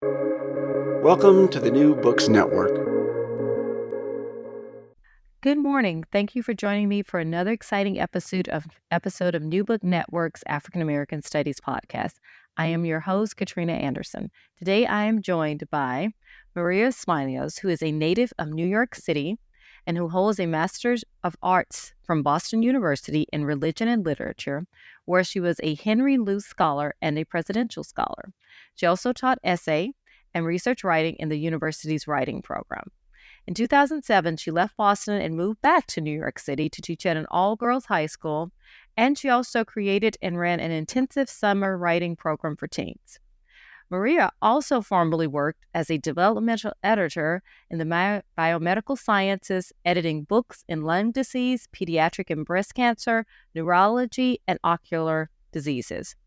Welcome to the New Books Network. Good morning. Thank you for joining me for another exciting episode of New Book Network's African American Studies podcast. I am your host, Katrina Anderson. Today I am joined by Maria Smilios, who is a native of New York City and who holds a Master's of Arts from Boston University in Religion and Literature, where she was a Henry Luce Scholar and a Presidential Scholar. She also taught essay and research writing in the university's writing program. In 2007, she left Boston and moved back to New York City to teach at an all-girls high school, and she also created and ran an intensive summer writing program for teens. Maria also formerly worked as a developmental editor in the biomedical sciences, editing books in lung disease, pediatric and breast cancer, neurology, and ocular diseases.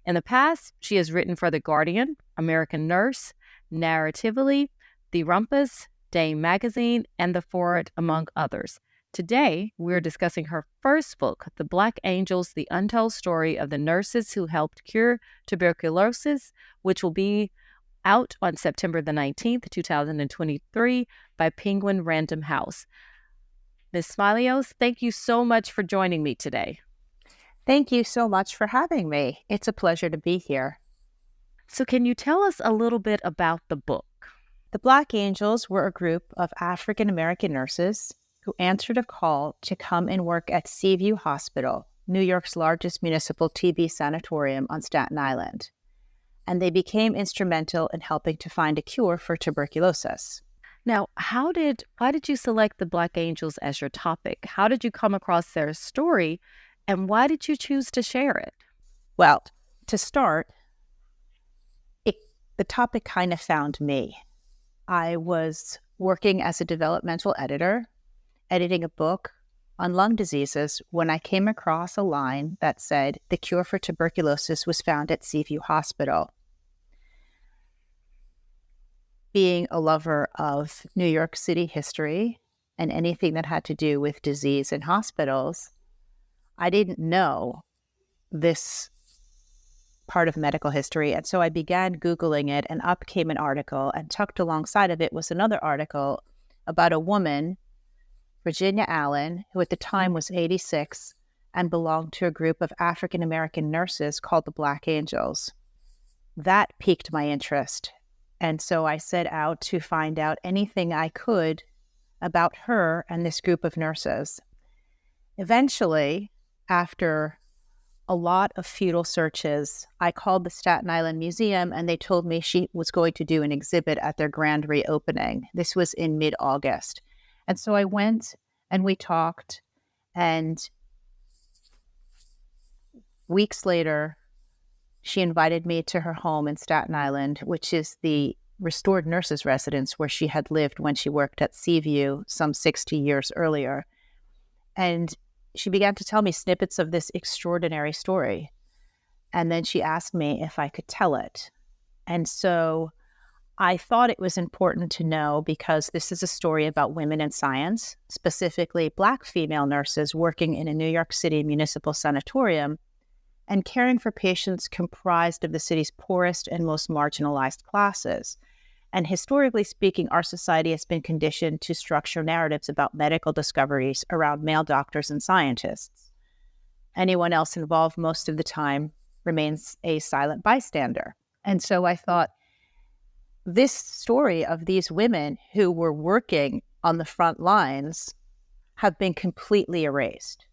In the past, she has written for The Guardian, American Nurse, Narratively, The Rumpus, Dame Magazine, and The Forward, among others. Today, we're discussing her first book, The Black Angels, The Untold Story of the Nurses Who Helped Cure Tuberculosis, which will be out on September the 19th, 2023 by Penguin Random House. Ms. Smilios, thank you so much for joining me today. Thank you so much for having me. It's a pleasure to be here. So can you tell us a little bit about the book? The Black Angels were a group of African American nurses who answered a call to come and work at Seaview Hospital, New York's largest municipal TB sanatorium on Staten Island. And they became instrumental in helping to find a cure for tuberculosis. Now, why did you select the Black Angels as your topic? How did you come across their story, and why did you choose to share it? Well, to start, the topic kind of found me. I was working as a developmental editor, editing a book on lung diseases, when I came across a line that said the cure for tuberculosis was found at Seaview Hospital. Being a lover of New York City history and anything that had to do with disease in hospitals, I didn't know this part of medical history. And so I began Googling it, and up came an article, and tucked alongside of it was another article about a woman, Virginia Allen, who at the time was 86 and belonged to a group of African American nurses called the Black Angels. That piqued my interest. And so I set out to find out anything I could about her and this group of nurses. Eventually, after a lot of futile searches, I called the Staten Island Museum, and they told me she was going to do an exhibit at their grand reopening. This was in mid-August. And so I went and we talked, and weeks later, she invited me to her home in Staten Island, which is the restored nurses' residence where she had lived when she worked at Seaview some 60 years earlier. And she began to tell me snippets of this extraordinary story. And then she asked me if I could tell it. And so I thought it was important to know, because this is a story about women in science, specifically Black female nurses working in a New York City municipal sanatorium and caring for patients comprised of the city's poorest and most marginalized classes. And historically speaking, our society has been conditioned to structure narratives about medical discoveries around male doctors and scientists. Anyone else involved most of the time remains a silent bystander. And so I thought, this story of these women who were working on the front lines have been completely erased.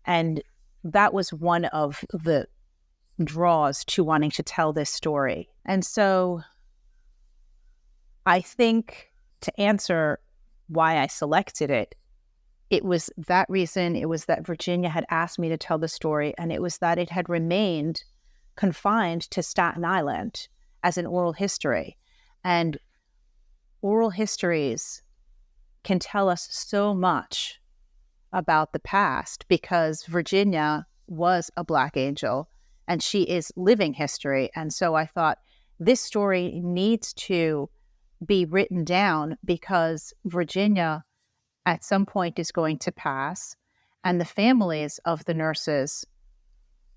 And that was one of the draws to wanting to tell this story. And so I think, to answer why I selected it, it was that reason. It was that Virginia had asked me to tell the story, and it was that it had remained confined to Staten Island as an oral history. And oral histories can tell us so much about the past, because Virginia was a Black angel and she is living history. And so I thought, this story needs to be written down, because Virginia at some point is going to pass, and the families of the nurses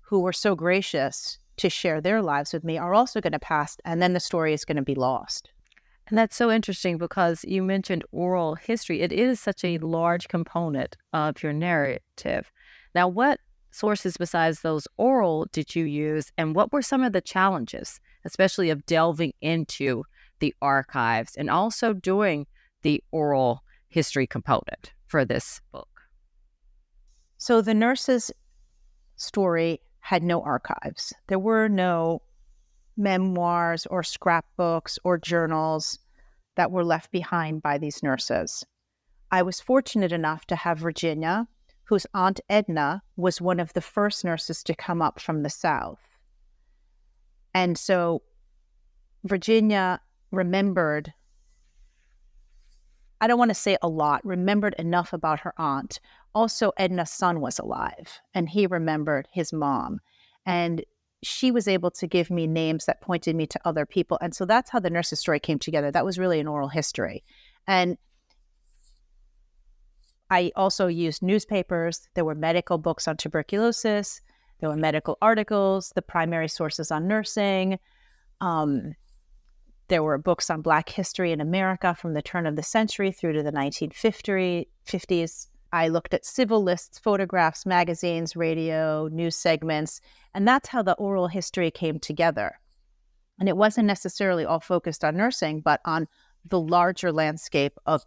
who were so gracious to share their lives with me are also going to pass, and then the story is going to be lost. And that's so interesting because you mentioned oral history. It is such a large component of your narrative. Now, what sources besides those oral did you use, and what were some of the challenges, especially of delving into the archives and also doing the oral history component for this book? So the nurse's story had no archives. There were no memoirs or scrapbooks or journals that were left behind by these nurses. I was fortunate enough to have Virginia, whose Aunt Edna was one of the first nurses to come up from the South. And so Virginia remembered, I don't want to say a lot, remembered enough about her aunt. Also, Edna's son was alive, and he remembered his mom. And she was able to give me names that pointed me to other people. And so that's how the nurse's story came together. That was really an oral history. And I also used newspapers. There were medical books on tuberculosis. There were medical articles, the primary sources on nursing. There were books on Black history in America from the turn of the century through to the 1950s. I looked at civil lists, photographs, magazines, radio, news segments, and that's how the oral history came together. And it wasn't necessarily all focused on nursing, but on the larger landscape of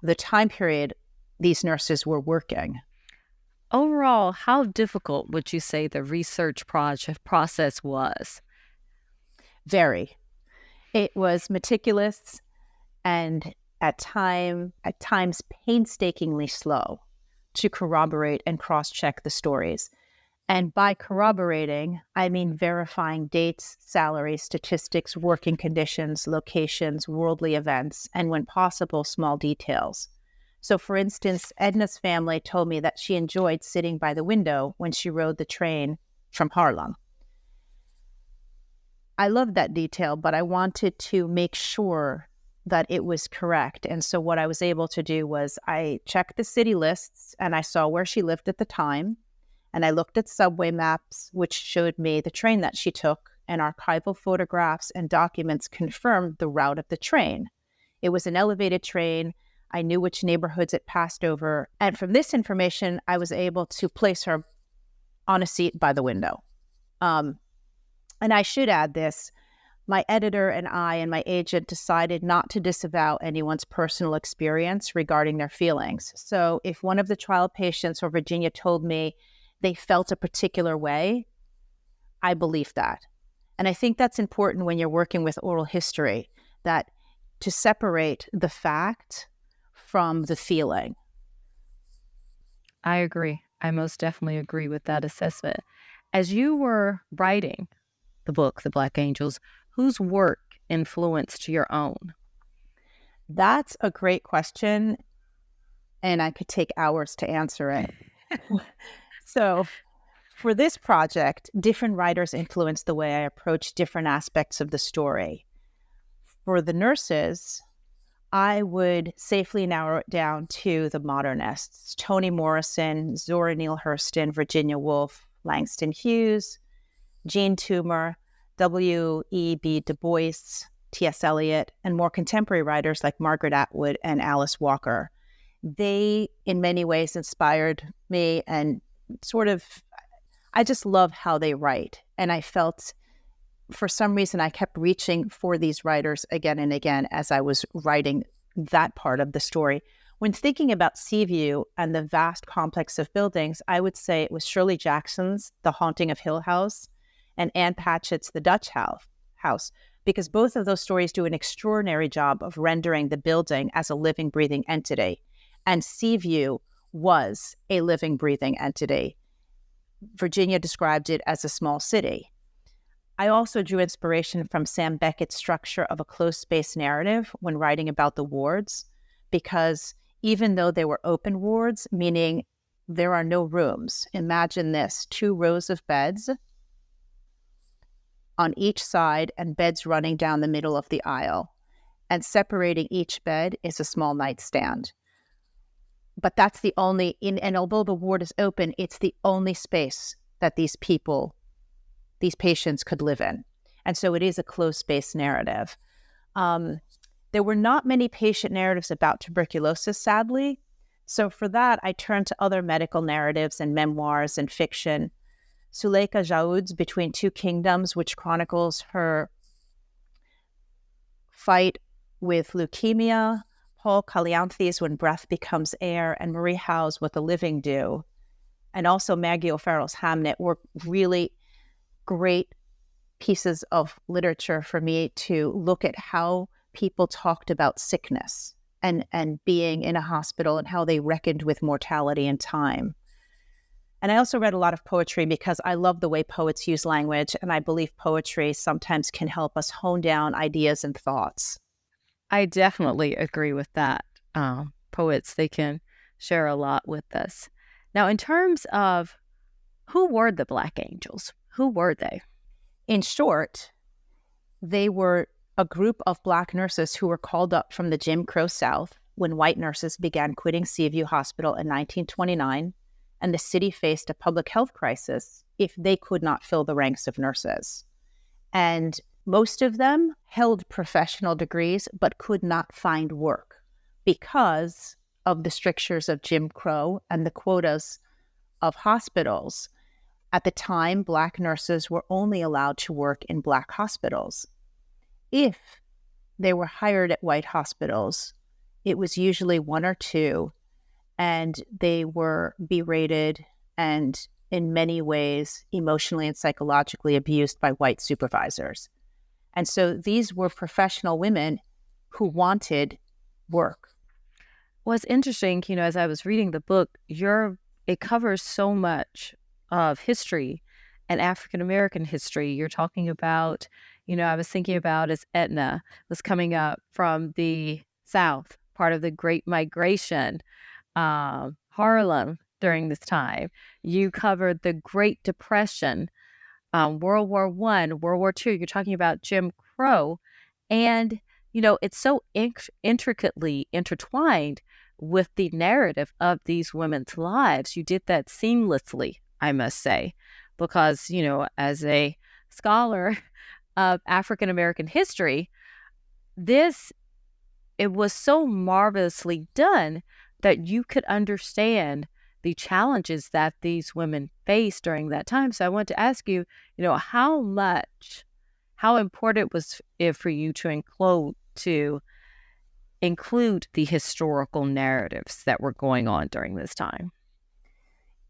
the time period these nurses were working. Overall, how difficult would you say the research process was? Very. It was meticulous and at times painstakingly slow to corroborate and cross-check the stories. And by corroborating, I mean verifying dates, salaries, statistics, working conditions, locations, worldly events, and when possible, small details. So for instance, Edna's family told me that she enjoyed sitting by the window when she rode the train from Harlem. I loved that detail, but I wanted to make sure that it was correct. And so what I was able to do was I checked the city lists and I saw where she lived at the time. And I looked at subway maps, which showed me the train that she took, and archival photographs and documents confirmed the route of the train. It was an elevated train. I knew which neighborhoods it passed over. And from this information, I was able to place her on a seat by the window. And I should add this. My editor and I and my agent decided not to disavow anyone's personal experience regarding their feelings. So if one of the trial patients or Virginia told me they felt a particular way, I believe that. And I think that's important when you're working with oral history, that to separate the fact from the feeling. I agree. I most definitely agree with that assessment. As you were writing the book, The Black Angels, whose work influenced your own? That's a great question, and I could take hours to answer it. So for this project, different writers influenced the way I approach different aspects of the story. For the nurses, I would safely narrow it down to the modernists: Toni Morrison, Zora Neale Hurston, Virginia Woolf, Langston Hughes, Jean Toomer, W.E.B. Du Bois, T.S. Eliot, and more contemporary writers like Margaret Atwood and Alice Walker. They, in many ways, inspired me, and I just love how they write. And I felt, for some reason, I kept reaching for these writers again and again as I was writing that part of the story. When thinking about Seaview and the vast complex of buildings, I would say it was Shirley Jackson's The Haunting of Hill House and Anne Patchett's The Dutch House, because both of those stories do an extraordinary job of rendering the building as a living, breathing entity. And Seaview was a living, breathing entity. Virginia described it as a small city. I also drew inspiration from Sam Beckett's structure of a closed space narrative when writing about the wards, because even though they were open wards, meaning there are no rooms, imagine this: 2 rows of beds on each side and beds running down the middle of the aisle. And separating each bed is a small nightstand. But that's the only, and although the ward is open, it's the only space that these people these patients could live in. And so it is a closed-space narrative. There were not many patient narratives about tuberculosis, sadly. So for that, I turned to other medical narratives and memoirs and fiction. Suleika Jaoud's Between Two Kingdoms, which chronicles her fight with leukemia, Paul Kalianthes' When Breath Becomes Air, and Marie Howe's What the Living Do, and also Maggie O'Farrell's Hamnet were really great pieces of literature for me to look at how people talked about sickness and being in a hospital and how they reckoned with mortality and time. And I also read a lot of poetry because I love the way poets use language, and I believe poetry sometimes can help us hone down ideas and thoughts. I definitely agree with that. Poets, they can share a lot with us. Now, in terms of who were the Black Angels, who were they? In short, they were a group of Black nurses who were called up from the Jim Crow South when white nurses began quitting Seaview Hospital in 1929, and the city faced a public health crisis if they could not fill the ranks of nurses. And most of them held professional degrees but could not find work because of the strictures of Jim Crow and the quotas of hospitals. At the time, Black nurses were only allowed to work in Black hospitals. If they were hired at white hospitals, it was usually one or two, and they were berated and in many ways emotionally and psychologically abused by white supervisors. And so these were professional women who wanted work. What's interesting, as I was reading the book, it covers so much of history and African-American history. You're talking about, I was thinking about as Etna was coming up from the South, part of the Great Migration, Harlem during this time. You covered the Great Depression, World War I, World War II. You're talking about Jim Crow. And, it's so intricately intertwined with the narrative of these women's lives. You did that seamlessly, I must say, because, as a scholar of African-American history, it was so marvelously done that you could understand the challenges that these women faced during that time. So I want to ask you, how important was it for you to include the historical narratives that were going on during this time?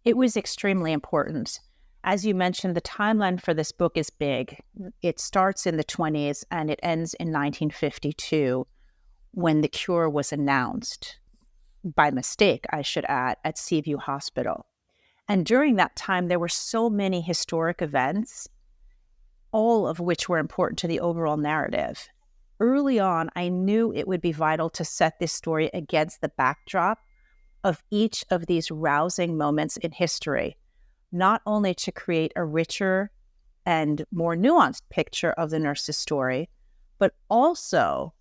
It was extremely important. As you mentioned, the timeline for this book is big. It starts in the 1920s and it ends in 1952 when the cure was announced, by mistake, I should add, at Seaview Hospital. And during that time, there were so many historic events, all of which were important to the overall narrative. Early on, I knew it would be vital to set this story against the backdrop of each of these rousing moments in history, not only to create a richer and more nuanced picture of the nurse's story, but also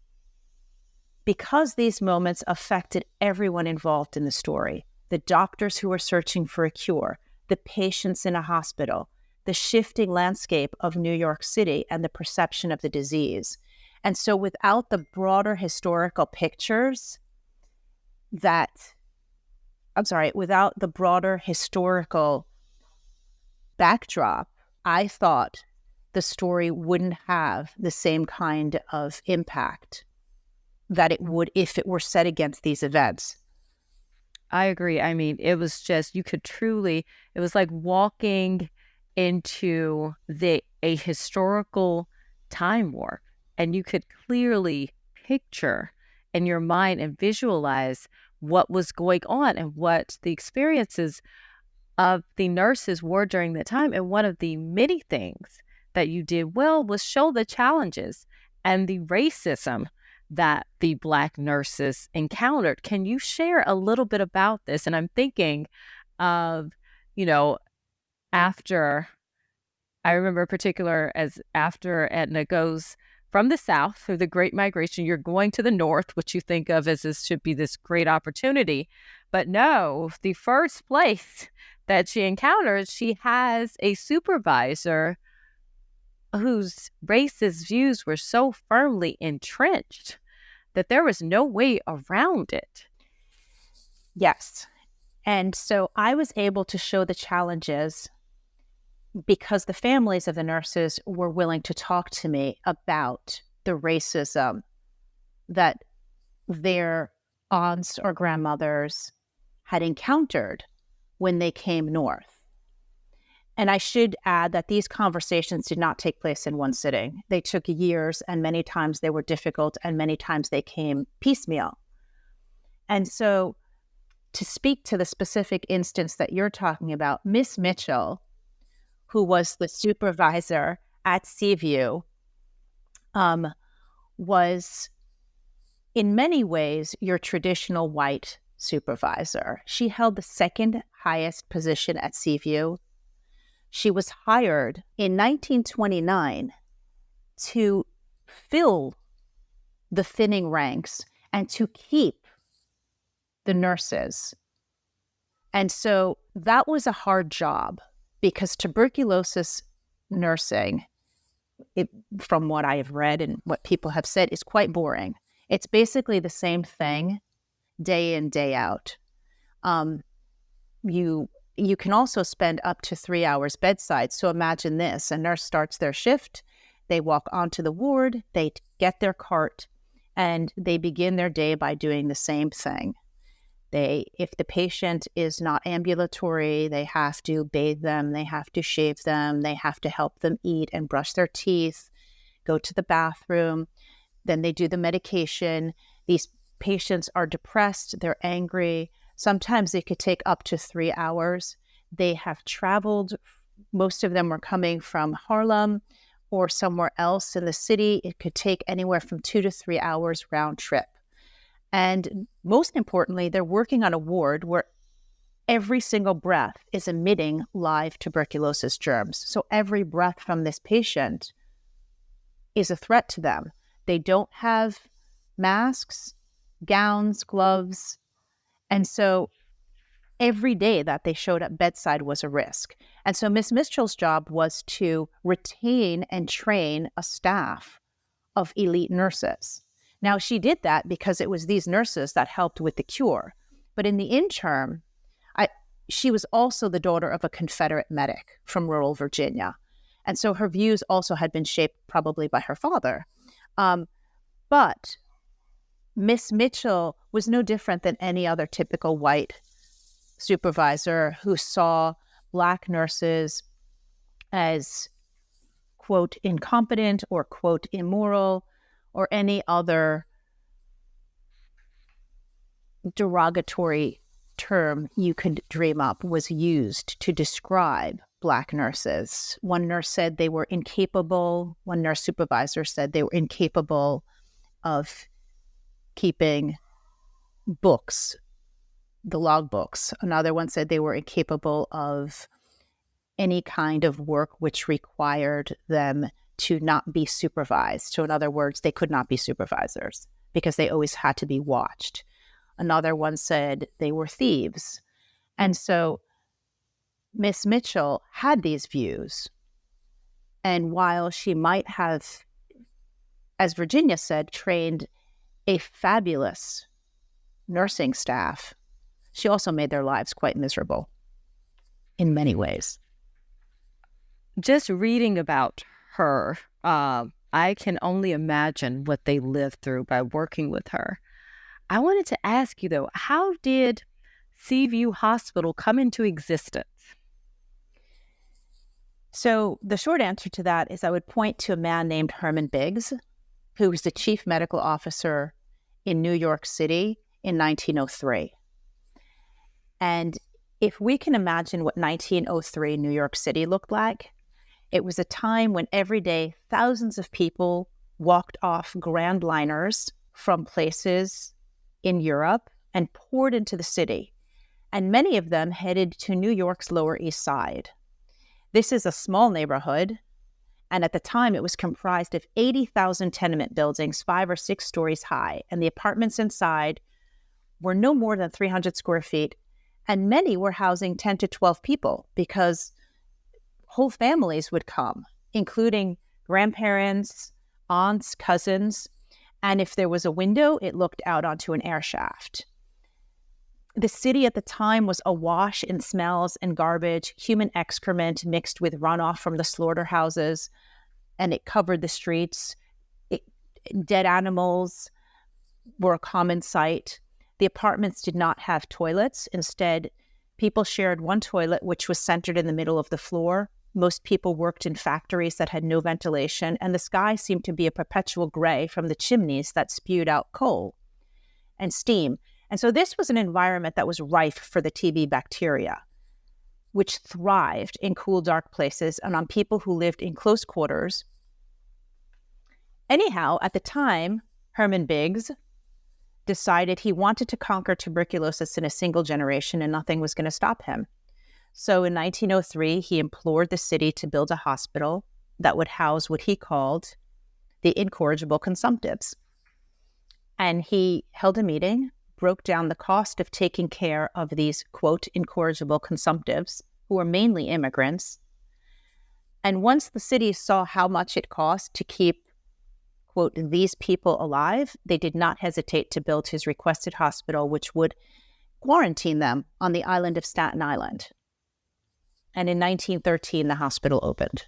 because these moments affected everyone involved in the story: the doctors who were searching for a cure, the patients in a hospital, the shifting landscape of New York City and the perception of the disease. And so without the broader historical pictures without the broader historical backdrop, I thought the story wouldn't have the same kind of impact that it would if it were set against these events. I agree. I mean, it was just, it was like walking into a historical time warp, and you could clearly picture in your mind and visualize what was going on and what the experiences of the nurses were during that time. And one of the many things that you did well was show the challenges and the racism that the Black nurses encountered. Can you share a little bit about this? And I'm thinking of, after, I remember after Etna goes from the South through the Great Migration, you're going to the North, which you think of as this should be this great opportunity. But no, the first place that she encounters, she has a supervisor whose racist views were so firmly entrenched that there was no way around it. Yes. And so I was able to show the challenges because the families of the nurses were willing to talk to me about the racism that their aunts or grandmothers had encountered when they came north. And I should add that these conversations did not take place in one sitting. They took years, and many times they were difficult, and many times they came piecemeal. And so to speak to the specific instance that you're talking about, Miss Mitchell, who was the supervisor at Seaview, was in many ways your traditional white supervisor. She held the second highest position at Seaview. She was hired in 1929 to fill the thinning ranks and to keep the nurses. And so that was a hard job because tuberculosis nursing, from what I have read and what people have said, is quite boring. It's basically the same thing day in, day out. You can also spend up to 3 hours bedside. So imagine this, a nurse starts their shift, they walk onto the ward, they get their cart, and they begin their day by doing the same thing. If the patient is not ambulatory, they have to bathe them, they have to shave them, they have to help them eat and brush their teeth, go to the bathroom, then they do the medication. These patients are depressed, they're angry. Sometimes it could take up to 3 hours. They have traveled. Most of them were coming from Harlem or somewhere else in the city. It could take anywhere from 2 to 3 hours round trip. And most importantly, they're working on a ward where every single breath is emitting live tuberculosis germs. So every breath from this patient is a threat to them. They don't have masks, gowns, gloves. And so every day that they showed up bedside was a risk. And so Miss Mitchell's job was to retain and train a staff of elite nurses. Now, she did that because it was these nurses that helped with the cure. But in the interim, she was also the daughter of a Confederate medic from rural Virginia. And so her views also had been shaped probably by her father. But Miss Mitchell was no different than any other typical white supervisor who saw Black nurses as, quote, incompetent or, quote, immoral, or any other derogatory term you could dream up was used to describe Black nurses. One nurse said they were incapable. One nurse supervisor said they were incapable of keeping books, the log books. Another one said they were incapable of any kind of work which required them to not be supervised. So in other words, they could not be supervisors because they always had to be watched. Another one said they were thieves. And so Miss Mitchell had these views. And while she might have, as Virginia said, trained a fabulous nursing staff, she also made their lives quite miserable in many ways. Just reading about her, I can only imagine what they lived through by working with her. I wanted to ask you, though, how did Seaview Hospital come into existence? So the short answer to that is I would point to a man named Herman Biggs, who was the chief medical officer in New York City in 1903. And if we can imagine what 1903 New York City looked like, it was a time when every day thousands of people walked off grand liners from places in Europe and poured into the city. And many of them headed to New York's Lower East Side. This is a small neighborhood, and at the time it was comprised of 80,000 tenement buildings, 5 or 6 stories high, and the apartments inside were no more than 300 square feet, and many were housing 10 to 12 people because whole families would come, including grandparents, aunts, cousins. And if there was a window, it looked out onto an air shaft. The city at the time was awash in smells and garbage, human excrement mixed with runoff from the slaughterhouses, and it covered the streets. Dead animals were a common sight. The apartments did not have toilets. Instead, people shared one toilet, which was centered in the middle of the floor. Most people worked in factories that had no ventilation, and the sky seemed to be a perpetual gray from the chimneys that spewed out coal and steam. And so this was an environment that was rife for the TB bacteria, which thrived in cool, dark places and on people who lived in close quarters. Anyhow, at the time, Herman Biggs decided he wanted to conquer tuberculosis in a single generation and nothing was going to stop him. So in 1903, he implored the city to build a hospital that would house what he called the incorrigible consumptives. And he held a meeting, broke down the cost of taking care of these, quote, incorrigible consumptives, who were mainly immigrants. And once the city saw how much it cost to keep, quote, these people alive, they did not hesitate to build his requested hospital, which would quarantine them on the island of Staten Island. And in 1913, the hospital opened.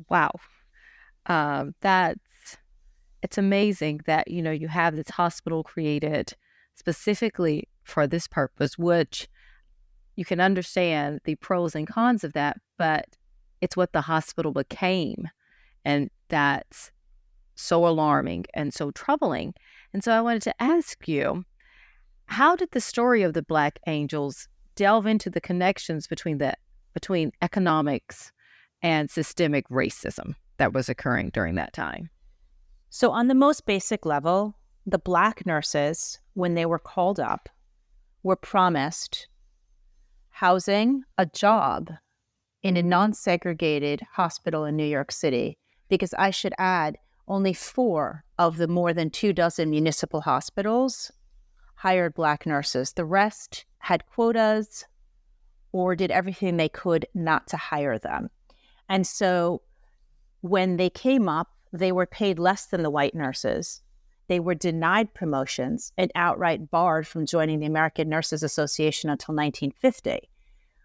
Wow. It's amazing that, you have this hospital created specifically for this purpose, which you can understand the pros and cons of that, but it's what the hospital became. And that's so alarming and so troubling. And so I wanted to ask you, how did the story of the Black Angels delve into the connections between economics and systemic racism that was occurring during that time? So on the most basic level, the Black nurses, when they were called up, were promised housing, a job in a non-segregated hospital in New York City, because I should add, only 4 of the more than 24 municipal hospitals hired Black nurses. The rest had quotas or did everything they could not to hire them. And so when they came up, they were paid less than the white nurses. They were denied promotions and outright barred from joining the American Nurses Association until 1950.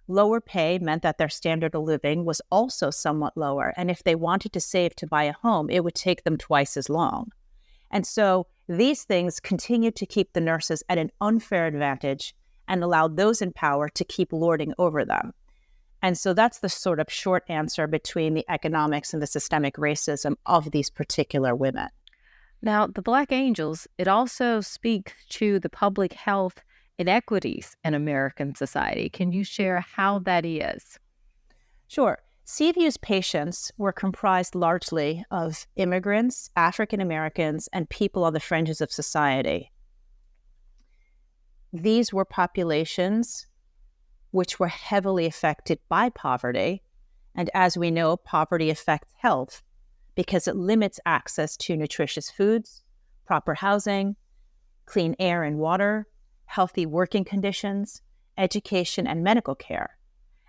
Lower pay meant that their standard of living was also somewhat lower. And if they wanted to save to buy a home, it would take them twice as long. And so these things continued to keep the nurses at an unfair advantage and allowed those in power to keep lording over them. And so that's the sort of short answer between the economics and the systemic racism of these particular women. Now, the Black Angels, it also speaks to the public health inequities in American society. Can you share how that is? Sure. Seaview's patients were comprised largely of immigrants, African Americans, and people on the fringes of society. These were populations which were heavily affected by poverty. And as we know, poverty affects health because it limits access to nutritious foods, proper housing, clean air and water, healthy working conditions, education, and medical care.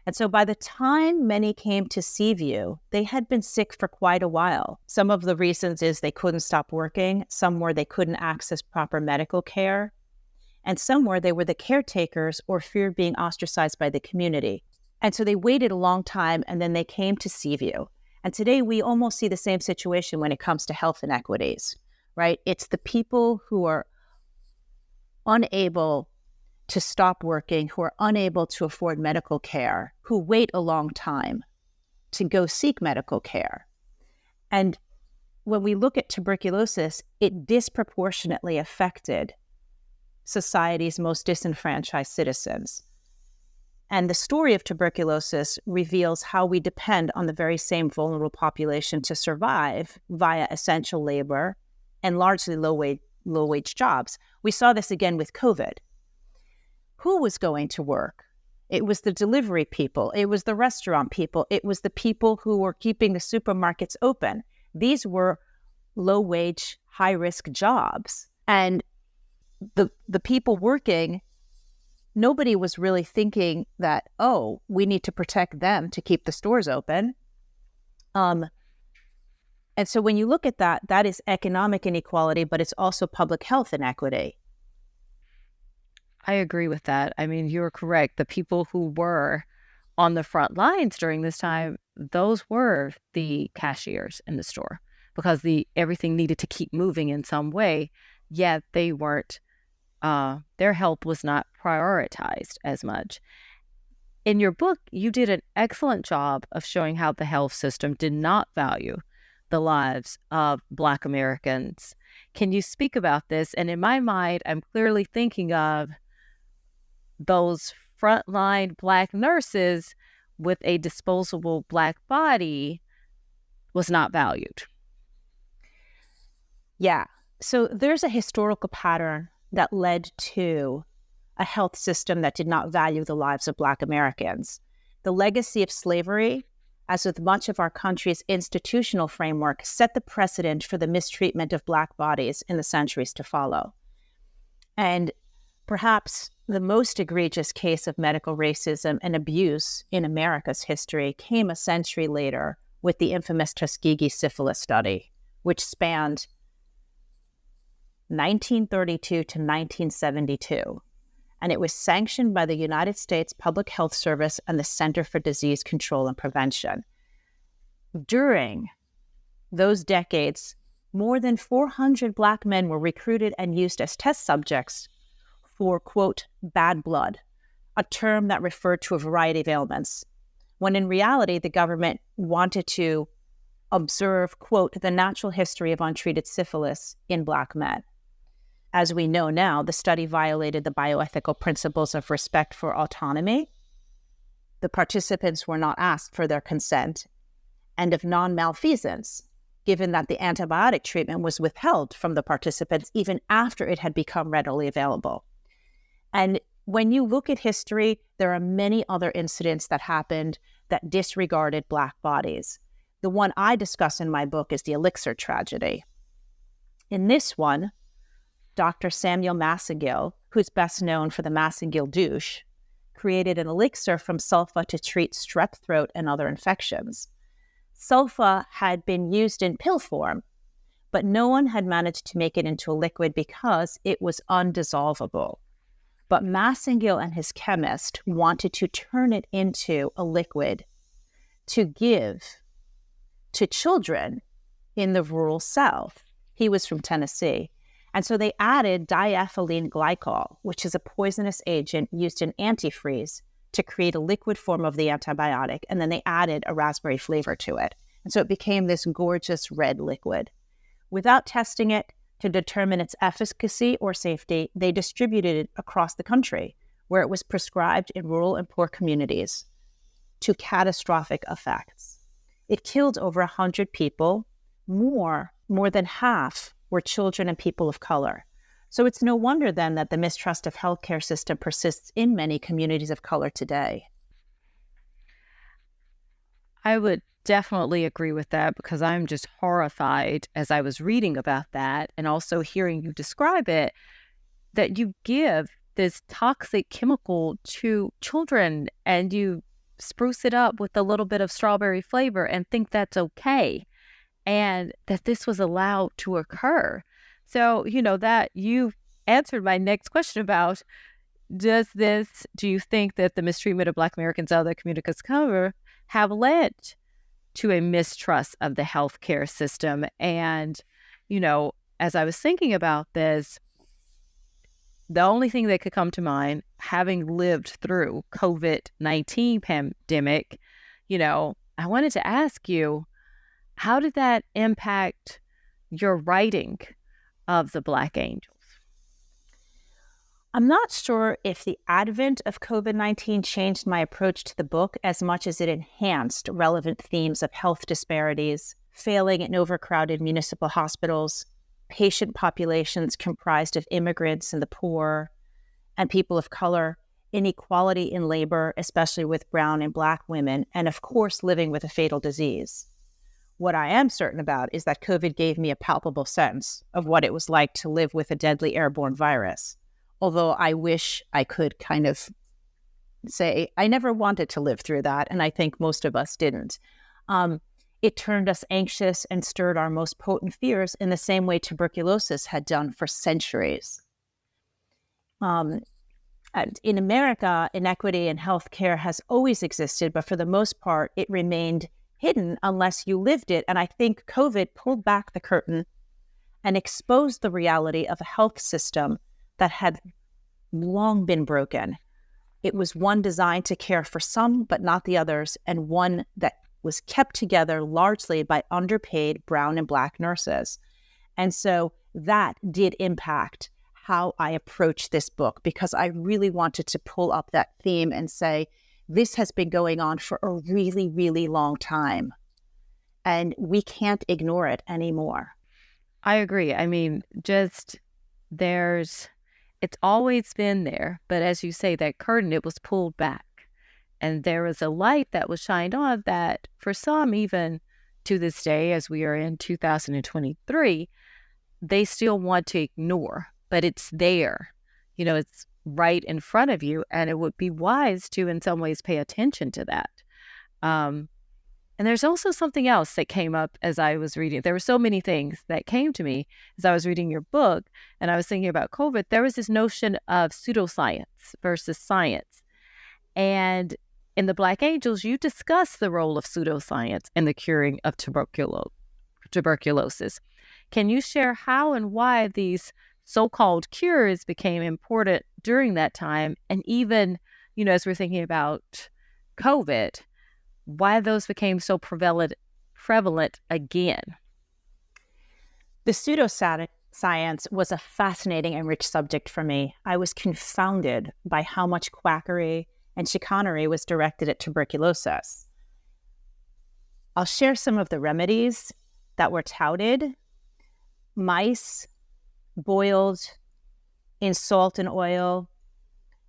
And so by the time many came to Seaview, they had been sick for quite a while. Some of the reasons is they couldn't stop working. Some were they couldn't access proper medical care. And some were they were the caretakers or feared being ostracized by the community. And so they waited a long time and then they came to Seaview. And today we almost see the same situation when it comes to health inequities, right? It's the people who are unable to stop working, who are unable to afford medical care, who wait a long time to go seek medical care. And when we look at tuberculosis, it disproportionately affected society's most disenfranchised citizens. And the story of tuberculosis reveals how we depend on the very same vulnerable population to survive via essential labor and largely low-wage jobs. We saw this again with COVID. Who was going to work? It was the delivery people. It was the restaurant people. It was the people who were keeping the supermarkets open. These were low-wage, high-risk jobs. And the people working, nobody was really thinking that, oh, we need to protect them to keep the stores open. And so when you look at that, that is economic inequality, but it's also public health inequity. I agree with that. I mean, you're correct. The people who were on the front lines during this time, those were the cashiers in the store because everything needed to keep moving in some way, yet they weren't, their health was not prioritized as much. In your book, you did an excellent job of showing how the health system did not value the lives of Black Americans. Can you speak about this? And in my mind, I'm clearly thinking of those frontline Black nurses with a disposable Black body was not valued. Yeah. So there's a historical pattern that led to a health system that did not value the lives of Black Americans. The legacy of slavery, as with much of our country's institutional framework, set the precedent for the mistreatment of Black bodies in the centuries to follow. And perhaps the most egregious case of medical racism and abuse in America's history came a century later with the infamous Tuskegee syphilis study, which spanned 1932 to 1972. And it was sanctioned by the United States Public Health Service and the Center for Disease Control and Prevention. During those decades, more than 400 Black men were recruited and used as test subjects for, quote, bad blood, a term that referred to a variety of ailments, when in reality, the government wanted to observe, quote, the natural history of untreated syphilis in Black men. As we know now, the study violated the bioethical principles of respect for autonomy. The participants were not asked for their consent, and of non-malfeasance, given that the antibiotic treatment was withheld from the participants even after it had become readily available. And when you look at history, there are many other incidents that happened that disregarded Black bodies. The one I discuss in my book is the elixir tragedy. In this one, Dr. Samuel Massengill, who's best known for the Massengill douche, created an elixir from sulfa to treat strep throat and other infections. Sulfa had been used in pill form, but no one had managed to make it into a liquid because it was undissolvable. But Massengill and his chemist wanted to turn it into a liquid to give to children in the rural South. He was from Tennessee. And so they added diethylene glycol, which is a poisonous agent used in antifreeze to create a liquid form of the antibiotic. And then they added a raspberry flavor to it. And so it became this gorgeous red liquid. Without testing it to determine its efficacy or safety, they distributed it across the country, where it was prescribed in rural and poor communities to catastrophic effects. It killed over 100 people. More than half were children and people of color. So it's no wonder then that the mistrust of healthcare system persists in many communities of color today. I would definitely agree with that because I'm just horrified as I was reading about that and also hearing you describe it, that you give this toxic chemical to children and you spruce it up with a little bit of strawberry flavor and think that's okay, and that this was allowed to occur. So, that you answered my next question about, do you think that the mistreatment of Black Americans and other communities cover have led to a mistrust of the healthcare system? And, as I was thinking about this, the only thing that could come to mind, having lived through COVID-19 pandemic, I wanted to ask you, how did that impact your writing of the Black Angels? I'm not sure if the advent of COVID-19 changed my approach to the book as much as it enhanced relevant themes of health disparities, failing and overcrowded municipal hospitals, patient populations comprised of immigrants and the poor, and people of color, inequality in labor, especially with brown and Black women, and of course, living with a fatal disease. What I am certain about is that COVID gave me a palpable sense of what it was like to live with a deadly airborne virus. Although I wish I could kind of say I never wanted to live through that, and I think most of us didn't. It turned us anxious and stirred our most potent fears in the same way tuberculosis had done for centuries. In America, inequity in healthcare has always existed, but for the most part, it remained hidden unless you lived it. And I think COVID pulled back the curtain and exposed the reality of a health system that had long been broken. It was one designed to care for some, but not the others, and one that was kept together largely by underpaid brown and Black nurses. And so that did impact how I approach this book, because I really wanted to pull up that theme and say, this has been going on for a really, really long time, and we can't ignore it anymore. I agree. I mean, it's always been there, but as you say, that curtain, it was pulled back. And there was a light that was shined on that for some, even to this day, as we are in 2023, they still want to ignore, but it's there. It's right in front of you, and it would be wise to, in some ways, pay attention to that. And there's also something else that came up as I was reading. There were so many things that came to me as I was reading your book, and I was thinking about COVID. There was this notion of pseudoscience versus science. And in the Black Angels, you discuss the role of pseudoscience in the curing of tuberculosis. Can you share how and why these so-called cures became important during that time? And even, as we're thinking about COVID, why those became so prevalent again? The pseudoscience was a fascinating and rich subject for me. I was confounded by how much quackery and chicanery was directed at tuberculosis. I'll share some of the remedies that were touted. Mice boiled in salt and oil,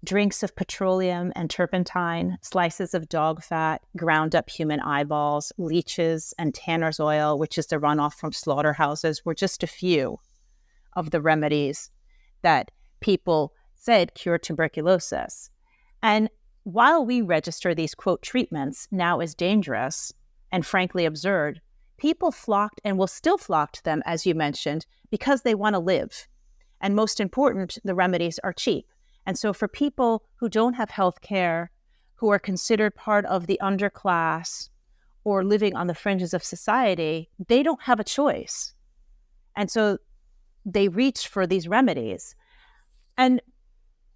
drinks of petroleum and turpentine, slices of dog fat, ground up human eyeballs, leeches, and tanner's oil, which is the runoff from slaughterhouses, were just a few of the remedies that people said cured tuberculosis. And while we register these, quote, treatments now as dangerous and frankly absurd, people flocked and will still flock to them, as you mentioned, because they want to live. And most important, the remedies are cheap. And so for people who don't have health care, who are considered part of the underclass or living on the fringes of society, they don't have a choice. And so they reach for these remedies. And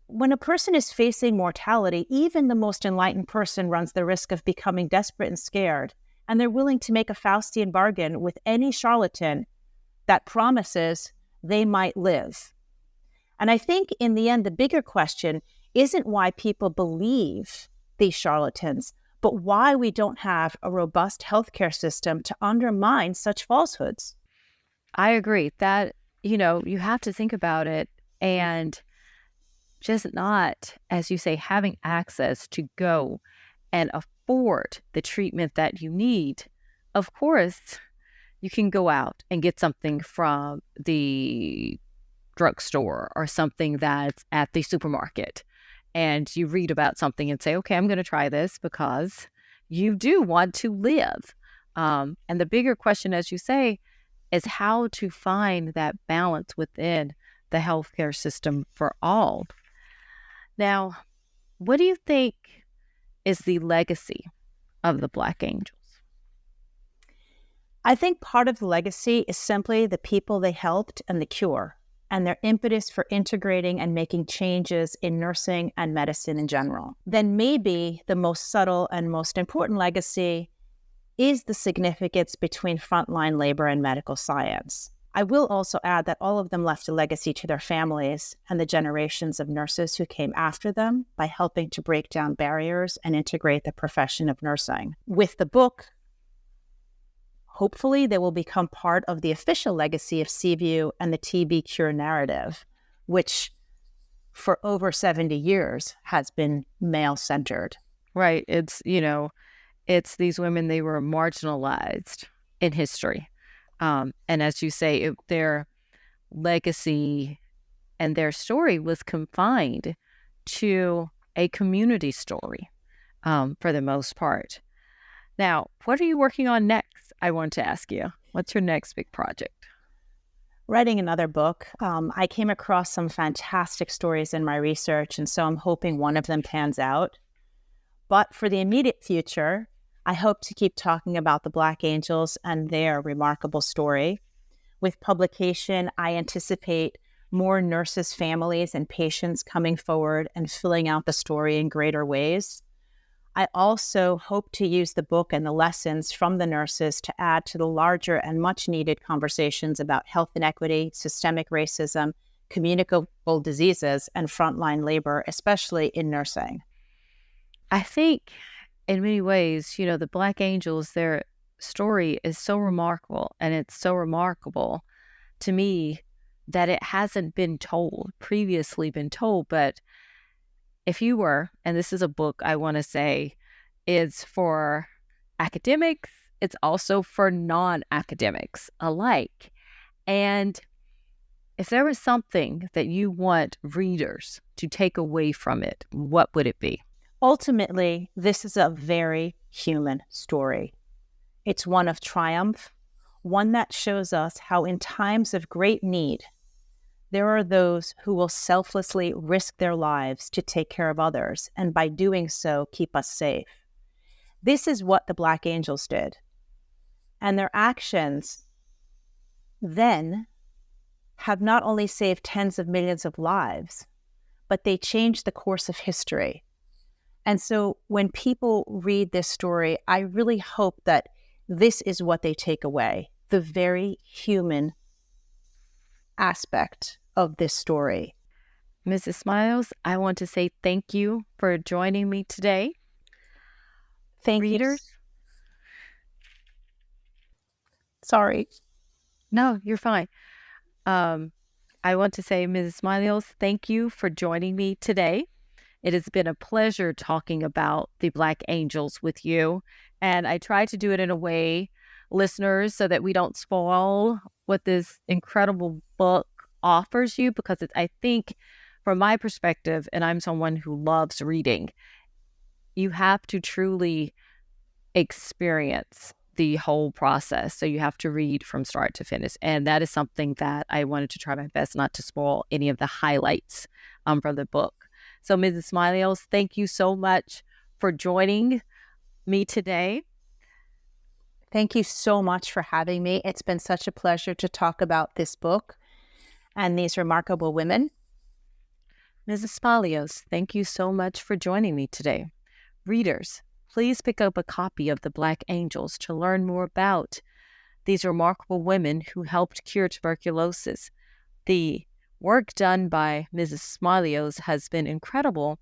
when a person is facing mortality, even the most enlightened person runs the risk of becoming desperate and scared. And they're willing to make a Faustian bargain with any charlatan that promises they might live. And I think in the end, the bigger question isn't why people believe these charlatans, but why we don't have a robust healthcare system to undermine such falsehoods. I agree that, you have to think about it, and just not, as you say, having access to go and afford the treatment that you need. Of course, you can go out and get something from the drugstore or something that's at the supermarket, and you read about something and say, okay, I'm going to try this because you do want to live. And the bigger question, as you say, is how to find that balance within the healthcare system for all. Now, what do you think is the legacy of the Black Angels? I think part of the legacy is simply the people they helped and the cure, and their impetus for integrating and making changes in nursing and medicine in general. Then maybe the most subtle and most important legacy is the significance between frontline labor and medical science. I will also add that all of them left a legacy to their families and the generations of nurses who came after them by helping to break down barriers and integrate the profession of nursing. With the book, hopefully they will become part of the official legacy of Seaview and the TB cure narrative, which for over 70 years has been male-centered. Right. It's these women, they were marginalized in history. And as you say, their legacy and their story was confined to a community story for the most part. Now, what are you working on next? I want to ask you, what's your next big project? Writing another book. I came across some fantastic stories in my research, and so I'm hoping one of them pans out. But for the immediate future, I hope to keep talking about the Black Angels and their remarkable story. With publication, I anticipate more nurses' families and patients coming forward and filling out the story in greater ways. I also hope to use the book and the lessons from the nurses to add to the larger and much-needed conversations about health inequity, systemic racism, communicable diseases, and frontline labor, especially in nursing. I think in many ways, the Black Angels, their story is so remarkable, and it's so remarkable to me that it hasn't been previously been told. But if you were, and this is a book I want to say is for academics, it's also for non-academics alike. And if there was something that you want readers to take away from it, what would it be? Ultimately, this is a very human story. It's one of triumph, one that shows us how in times of great need, there are those who will selflessly risk their lives to take care of others, and by doing so, keep us safe. This is what the Black Angels did. And their actions then have not only saved tens of millions of lives, but they changed the course of history. And so when people read this story, I really hope that this is what they take away, the very human aspect of this story. Mrs. Smilios, I want to say thank you for joining me today. Thank Readers. Sorry. No, you're fine. I want to say, Mrs. Smilios, thank you for joining me today. It has been a pleasure talking about the Black Angels with you. And I try to do it in a way, listeners, so that we don't spoil what this incredible book offers you, because I think from my perspective, and I'm someone who loves reading, you have to truly experience the whole process. So you have to read from start to finish. And that is something that I wanted to try my best not to spoil any of the highlights from the book. So Mrs. Smilios, thank you so much for joining me today. Thank you so much for having me. It's been such a pleasure to talk about this book and these remarkable women. Mrs. Smilios, thank you so much for joining me today. Readers, please pick up a copy of The Black Angels to learn more about these remarkable women who helped cure tuberculosis. The work done by Mrs. Smilios has been incredible,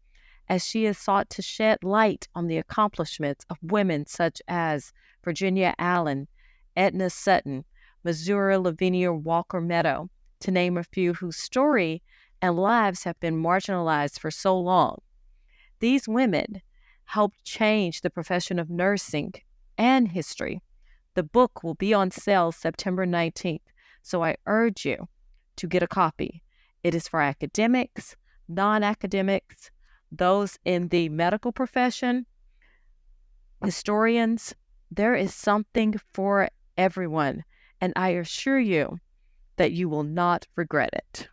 as she has sought to shed light on the accomplishments of women such as Virginia Allen, Edna Sutton, Missouri Lavinia Walker Meadow, to name a few, whose story and lives have been marginalized for so long. These women helped change the profession of nursing and history. The book will be on sale September 19th, so I urge you to get a copy. It is for academics, non-academics, those in the medical profession, historians. There is something for everyone, and I assure you that you will not regret it.